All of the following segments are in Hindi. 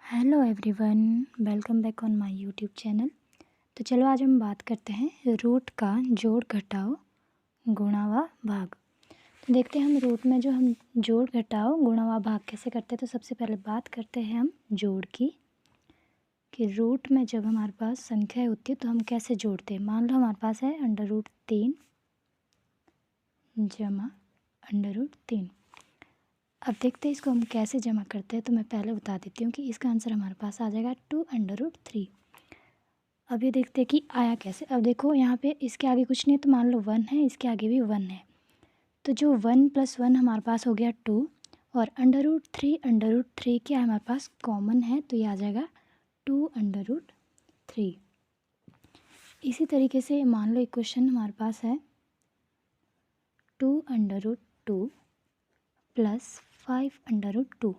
Hello everyone, welcome back on my YouTube channel. तो चलो आज हम बात करते हैं रूट का जोड़ घटाव गुणा व भाग। तो देखते हैं हम रूट में जो हम जोड़ घटाव गुणा व भाग कैसे करते हैं। तो सबसे पहले बात करते हैं हम जोड़ की, कि रूट में जब हमारे पास संख्या होती है तो हम कैसे जोड़ते हैं। मान लो हमारे पास है √3 जमा √3। अब देखते हैं इसको हम कैसे जमा करते हैं। तो मैं पहले बता देती हूँ कि इसका आंसर हमारे पास आ जाएगा 2√3। अब ये देखते हैं कि आया कैसे। अब देखो यहाँ पे इसके आगे कुछ नहीं है, तो मान लो 1 है, इसके आगे भी 1 है, तो जो 1 + 1 हमारे पास हो गया 2, और √3 क्या है हमारे पास कॉमन है, तो ये आ जाएगा 2√3। इसी तरीके से मान लो एक क्वेश्चन हमारे पास है 2√2 + 5√2।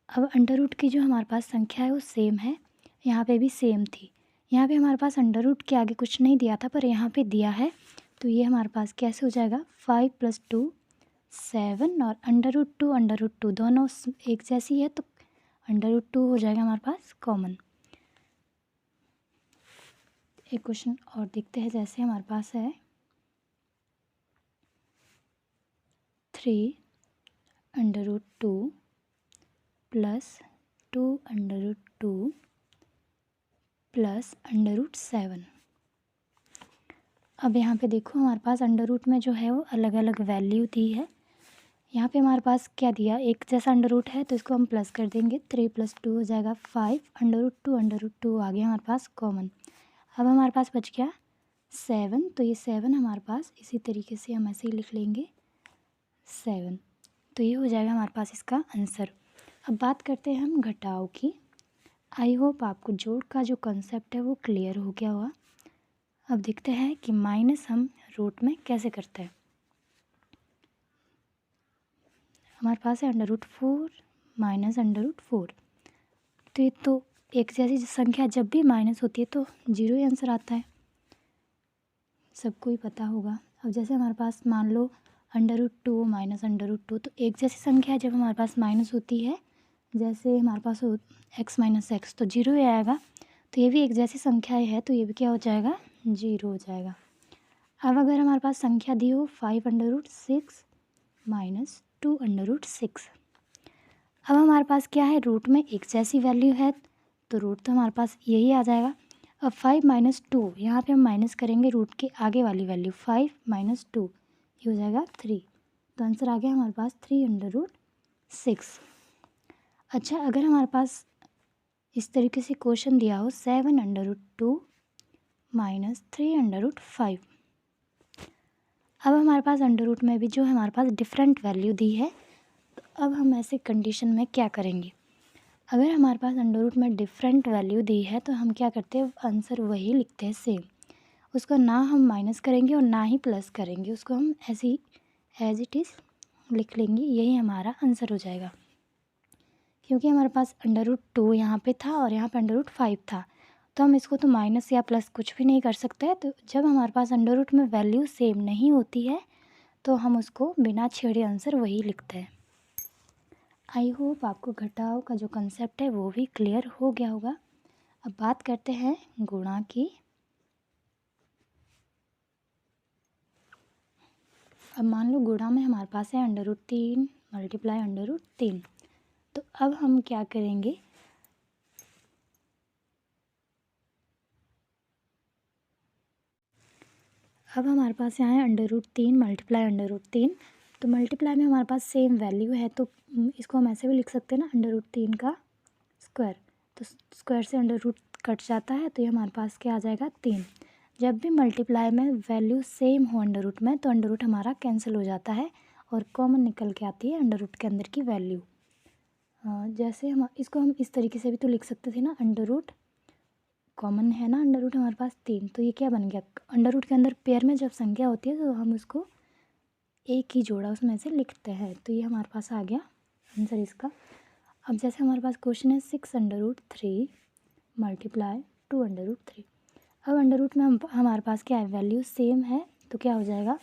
अब अंडर रूट की जो हमारे पास संख्या है वो सेम है, यहाँ पे भी सेम थी। यहाँ पे हमारे पास अंडर रूट के आगे कुछ नहीं दिया था, पर यहाँ पे दिया है, तो ये हमारे पास कैसे हो जाएगा 5 + 2 7, और √2 दोनों एक जैसी है, तो √2 हो जाएगा हमारे पास कॉमन। एक क्वेश्चन और देखते हैं, जैसे हमारे पास है 3√2 + 2√2 + √7। अब यहाँ पे देखो हमारे पास अंडर रूट में जो है वो अलग अलग वैल्यू दी है। यहाँ पे हमारे पास क्या दिया, एक जैसा अंडर रूट है, तो इसको हम प्लस कर देंगे। 3 + 2 हो जाएगा 5, √2 आ गया हमारे पास कॉमन। अब हमारे पास बच गया 7, तो ये 7 हमारे पास इसी तरीके से हम ऐसे ही लिख लेंगे 7। तो ये हो जाएगा हमारे पास इसका आंसर। अब बात करते हैं हम घटाव की। आई होप आपको जोड़ का जो कॉन्सेप्ट है वो क्लियर हो गया होगा। अब देखते हैं कि माइनस हम रूट में कैसे करते हैं। हमारे पास है √4 - √4। तो ये तो एक जैसी संख्या जब भी माइनस होती है तो जीरो ही आंसर आता है, सबको ही पता होगा। अब जैसे हमारे पास मान लो √2 - √2, तो एक जैसी संख्या जब हमारे पास माइनस होती है, जैसे हमारे पास हो x - x, तो जीरो ही आएगा। तो ये भी एक जैसी संख्या है, तो ये भी क्या हो जाएगा, जीरो हो जाएगा। अब अगर हमारे पास संख्या दी हो 5√6 - 2√6, अब हमारे पास क्या है, रूट में एक जैसी वैल्यू है, तो रूट तो हमारे पास यही आ जाएगा। अब 5 - 2, यहाँ पे हम माइनस करेंगे रूट के आगे वाली वैल्यू, 5 - 2, ये हो जाएगा 3। तो आंसर आ गया हमारे पास 3√6। अच्छा, अगर हमारे पास इस तरीके से क्वेश्चन दिया हो 7√2 - 3√5, अब हमारे पास अंडर रूट में भी जो हमारे पास डिफरेंट वैल्यू दी है, तो अब हम ऐसे कंडीशन में क्या करेंगे। अगर हमारे पास अंडर रूट में डिफरेंट वैल्यू दी है, तो हम क्या करते हैं, आंसर वही लिखते हैं सेम। उसको ना हम माइनस करेंगे और ना ही प्लस करेंगे, उसको हम ऐसे ही एज इट इज़ लिख लेंगे, यही हमारा आंसर हो जाएगा। क्योंकि हमारे पास √2 यहाँ पे था और यहाँ पे √5 था, तो हम इसको तो माइनस या प्लस कुछ भी नहीं कर सकते हैं। तो जब हमारे पास अंडर रूट में वैल्यू सेम नहीं होती है, तो हम उसको बिना छेड़े आंसर वही लिखते हैं। आई होप आपको घटाव का जो कंसेप्ट है वो भी क्लियर हो गया होगा। अब बात करते हैं गुणा की। अब मान लो गुणा में हमारे पास है √3 × √3। तो अब हम क्या करेंगे, अब हमारे पास यहाँ है √3 × √3। तो मल्टीप्लाई में हमारे पास सेम वैल्यू है, तो इसको हम ऐसे भी लिख सकते हैं ना, √3 का स्क्वायर। तो स्क्वायर से अंडर रूट कट जाता है, तो ये हमारे पास क्या आ जाएगा 3। जब भी मल्टीप्लाई में वैल्यू सेम हो अंडर रूट में, तो अंडर रूट हमारा कैंसिल हो जाता है और कॉमन निकल के आती है अंडर रूट के अंदर की वैल्यू। जैसे हम इसको हम इस तरीके से भी तो लिख सकते थे ना, अंडर रूट कॉमन है ना, अंडर रूट हमारे पास 3, तो ये क्या बन गया, अंडर रूट के अंदर पेयर में जब संख्या होती है तो हम उसको एक ही जोड़ा उसमें से लिखते हैं। तो ये हमारे पास आ गया आंसर इसका। अब जैसे हमारे पास क्वेश्चन है 6√3 × 2√3। अब अंडर रूट में हमारे पास क्या है, वैल्यू सेम है, तो क्या हो जाएगा,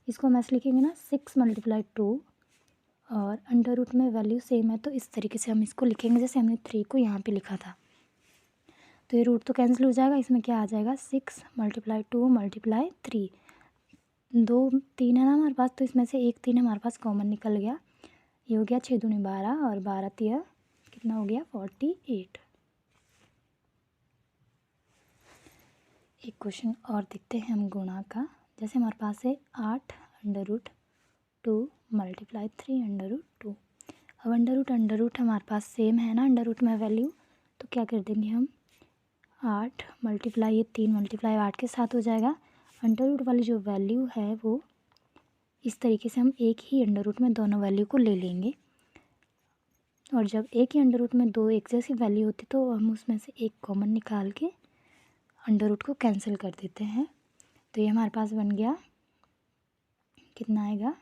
इसको हम ऐसे लिखेंगे ना, 6 × 2 और अंडर रूट में वैल्यू सेम है, तो इस तरीके से हम इसको लिखेंगे जैसे हमने 3 को यहाँ पे लिखा था। तो ये रूट तो कैंसिल हो जाएगा, इसमें क्या आ जाएगा 6 × 2 × 3, 2 3 है ना हमारे पास, तो इसमें से एक 3 हमारे पास कॉमन निकल गया। ये हो गया 6 दूनी 12 और 12 3 कितना हो गया 48। एक क्वेश्चन और देखते हैं हम गुणा का। जैसे हमारे पास है 8 √2 × 3 √2। अब अंडर रूट हमारे पास सेम है ना अंडर रूट में वैल्यू, तो क्या कर देंगे हम 8 मल्टीप्लाई ये 3 मल्टीप्लाई 8 के साथ हो जाएगा। अंडर रूट वाली जो वैल्यू है वो इस तरीके से हम एक ही अंडर रूट में दोनों वैल्यू को ले लेंगे, और जब एक ही अंडर रूट में दो एक जैसी वैल्यू होती तो हम उसमें से एक कॉमन निकाल के अंडर रूट को कैंसिल कर देते हैं। तो ये हमारे पास बन गया, कितना आएगा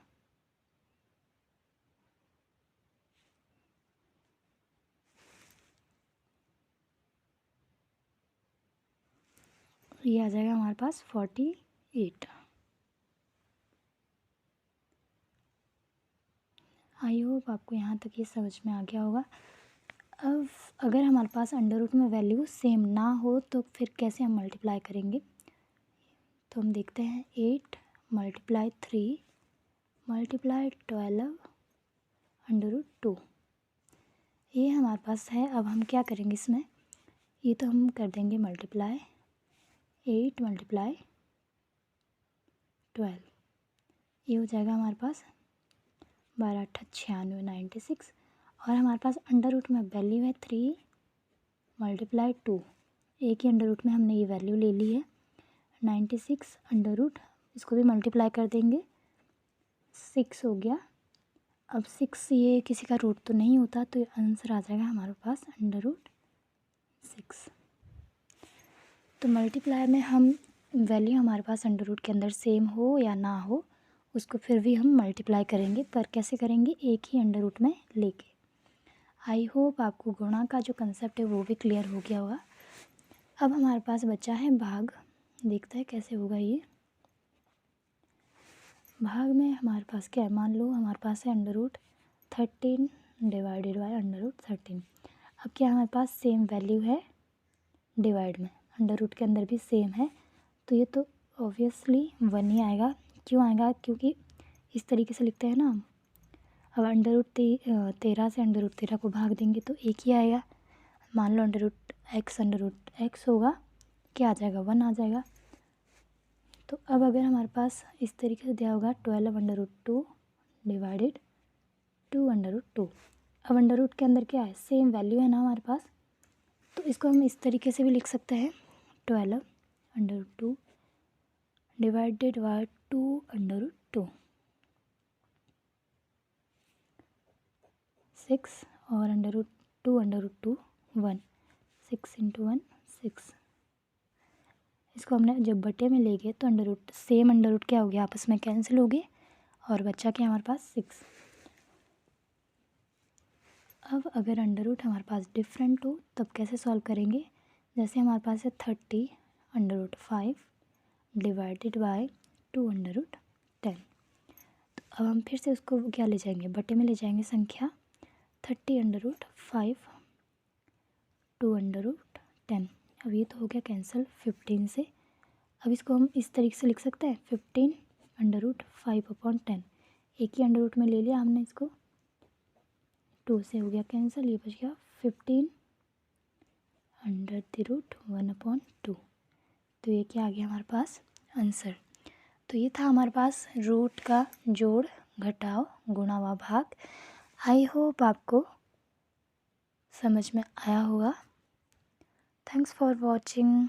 ये आ जाएगा हमारे पास 48। आई होप आपको यहाँ तक ये समझ में आ गया होगा। अब अगर हमारे पास अंडर रूट में वैल्यू सेम ना हो तो फिर कैसे हम मल्टीप्लाई करेंगे, तो हम देखते हैं 8 × 3 × 12 √2 ये हमारे पास है। अब हम क्या करेंगे इसमें, ये तो हम कर देंगे मल्टीप्लाई 8 × 12, ये हो जाएगा हमारे पास 12 8 96 96। और हमारे पास अंडर रूट में वैल्यू है 3 × 2, एक ही अंडर रूट में हमने ये वैल्यू ले ली है 96 अंडर रूट, इसको भी मल्टीप्लाई कर देंगे 6 हो गया। अब 6 ये किसी का रूट तो नहीं होता, तो आंसर आ जाएगा हमारे पास √6। तो मल्टीप्लाई में हम वैल्यू हमारे पास अंडर रूट के अंदर सेम हो या ना हो उसको फिर भी हम मल्टीप्लाई करेंगे, पर कैसे करेंगे एक ही अंडर रूट में लेके। आई होप आपको गुणा का जो कंसेप्ट है वो भी क्लियर हो गया होगा। अब हमारे पास बचा है भाग, देखते हैं कैसे होगा ये। भाग में हमारे पास क्या है, मान लो हमारे पास है √13 डिवाइडेड बाय √13। अब क्या हमारे पास सेम वैल्यू है डिवाइड में, अंडर रूट के अंदर भी सेम है, तो ये तो ऑब्वियसली 1 ही आएगा। क्यों आएगा, क्योंकि इस तरीके से लिखते हैं ना हम। अब √13 से √13 को भाग देंगे तो एक ही आएगा। मान लो √x होगा, क्या आ जाएगा 1 आ जाएगा। तो अब अगर हमारे पास इस तरीके से दिया होगा 12 √2 डिवाइडेड 2 √2। अब अंडर रूट के अंदर क्या है सेम वैल्यू है ना हमारे पास, तो इसको हम इस तरीके से भी लिख सकते हैं 12 √2 डिवाइडेड बाय 2 √2, 6 और √2 1, 6 × 1 6। इसको हमने जब बटे में ले गए तो सेम अंडर रूट क्या हो गया आपस में कैंसिल हो गए, और बच्चा क्या हमारे पास 6। अब अगर अंडर रूट हमारे पास डिफरेंट हो तब कैसे सॉल्व करेंगे, जैसे हमारे पास है 30 √5 डिवाइडेड बाय 2 √10। तो अब हम फिर से उसको क्या ले जाएंगे, बटे में ले जाएंगे संख्या 30 √5 2 √10। अब ये तो हो गया कैंसिल 15 से। अब इसको हम इस तरीके से लिख सकते हैं 15 √5/10, एक ही अंडर रूट में ले लिया हमने इसको, 2 से हो गया कैंसिल, ये बच गया 15 √1/2। तो ये क्या आ गया हमारे पास आंसर। तो ये था हमारे पास रूट का जोड़ घटाव गुणा व भाग। आई होप आपको समझ में आया होगा। Thanks for watching.